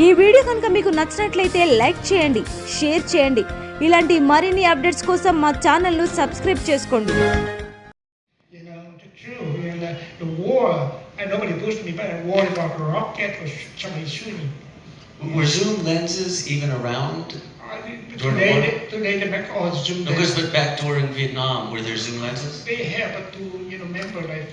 ఈ వీడియో కనుక మీకు నచ్చినట్లయితే లైక్ చేయండి, షేర్ చేయండి. ఇలాంటి మరిన్ని అప్డేట్స్ కోసం మా ఛానల్ ను సబ్స్క్రైబ్ చేసుకోండి. The war, and nobody pushed me, but a war about a rocket or somebody shooting. Were zoom lenses even around? Today they make all zoom lenses. Because but back during Vietnam, were there zoom lenses? They have, but to remember like.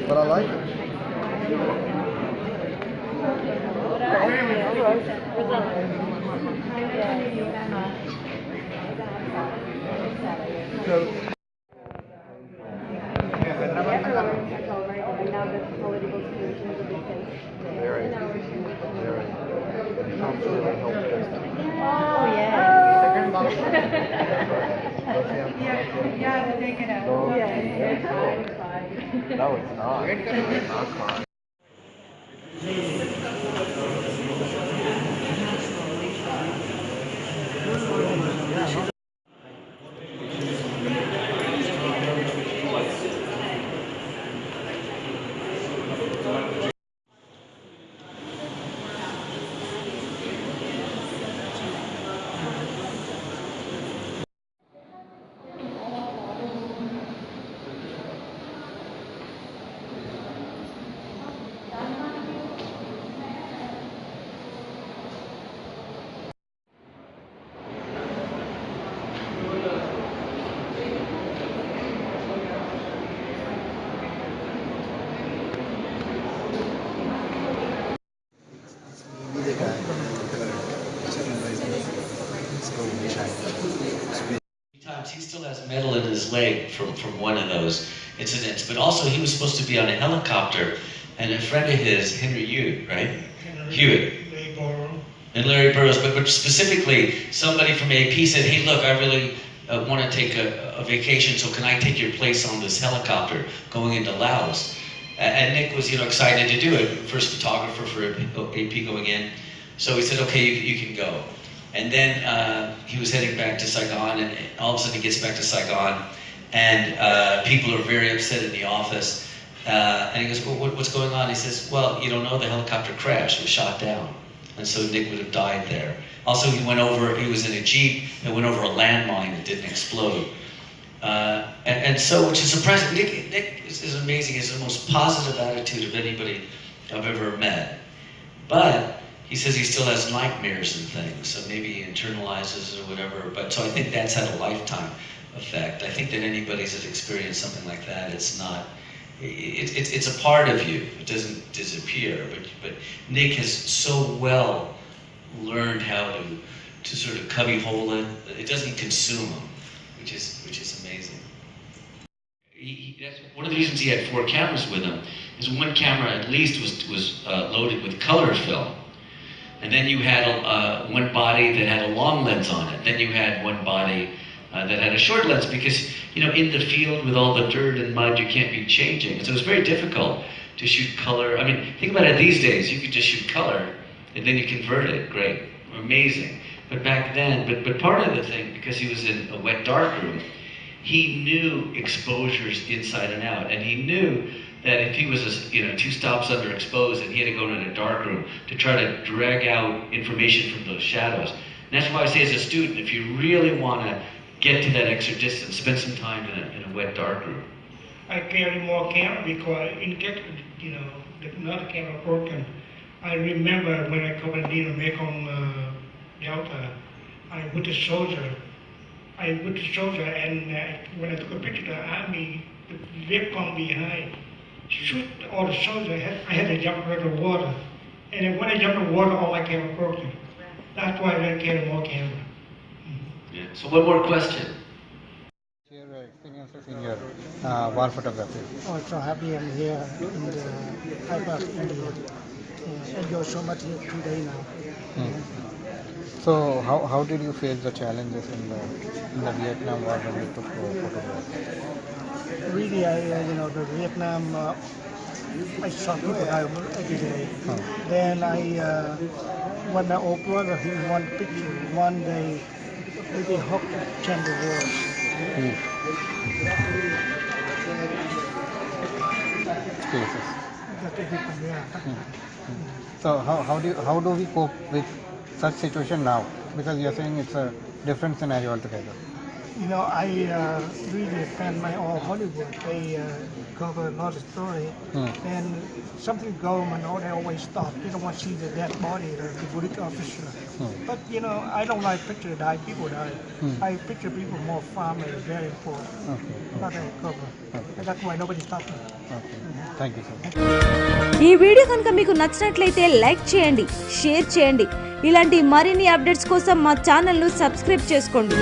But I like it. Yeah, the Deccan Tv. No, it's not. It's not fun. He still has metal in his leg from one of those incidents, but also he was supposed to be on a helicopter, and a friend of his, Henry Hewitt, right? Hewitt. And Larry Burroughs, but specifically somebody from AP said, hey look, I really want to take a vacation, so can I take your place on this helicopter going into Laos? And Nick was excited to do it, first photographer for AP going in, so he said, okay, you can go. And then he was heading back to Saigon, and all of a sudden he gets back to Saigon, and people are very upset in the office. And he goes, well, what's going on? He says, well, you don't know, the helicopter crashed, was shot down. And so Nick would have died there. Also, he was in a Jeep that went over a landmine that didn't explode. And so, which is surprising. Nick is amazing. He has the most positive attitude of anybody I've ever met. But he says he still has nightmares and things, so maybe he internalizes it or whatever. But so I think that's had a lifetime effect. I think that anybody that's experienced something like that, it's a part of you. It doesn't disappear. But Nick has so well learned how to sort of cubbyhole it. It doesn't consume him, which is amazing. That's one of the reasons he had 4 cameras with him. Is one camera at least was loaded with color film. And then you had one body that had a long lens on it. Then you had one body that had a short lens because, in the field with all the dirt and mud, you can't be changing. And so it was very difficult to shoot color. I mean, think about it these days. You could just shoot color and then you convert it. Great. Amazing. But back then, but part of the thing, because he was in a wet dark room, he knew exposures inside and out. And he knew that if he was 2 stops underexposed and he had to go into a dark room to try to drag out information from those shadows. And that's why I say as a student, if you really want to get to that extra distance, spend some time in a wet dark room. I carry more camera because in case, another camera broken. I remember when I covered Mekong Delta, I with the soldier, and when I took a picture of the army, the Vietcong behind, shoot all the soldiers, I had to jump into the water. And then when I jumped in the water, all my camera broken. That's why I carry more camera. Yeah. So one more question. Share your experiences in your war photography. Oh, so happy I'm here in the Hyper India. Enjoy so much here today now. So how did you face the challenges in the Vietnam War when you took photographs? Really, the Vietnam, I saw people die every day. Then when I uploaded him one picture, one day, maybe hooked change the world. cases. That is different, yeah. So how do we cope with such situation now? Because you're saying it's a different scenario altogether. You know, I really fan my all Hollywood. They cover a lot of story, and something government, they always stop. They don't want to see the dead body of the police officer. But you know, I don't like picture die. People die. I picture people more farmers, very poor. Not a cover. And that's why nobody stops me. Okay. Thank you so much. ఈ video కనుక మీకు నచ్చినట్లయితే like చేయండి, share చేయండి. ఇలాంటి మరిన్ని updates కోసం మా ఛానల్ను సబ్స్క్రైబ్ చేసుకోండి.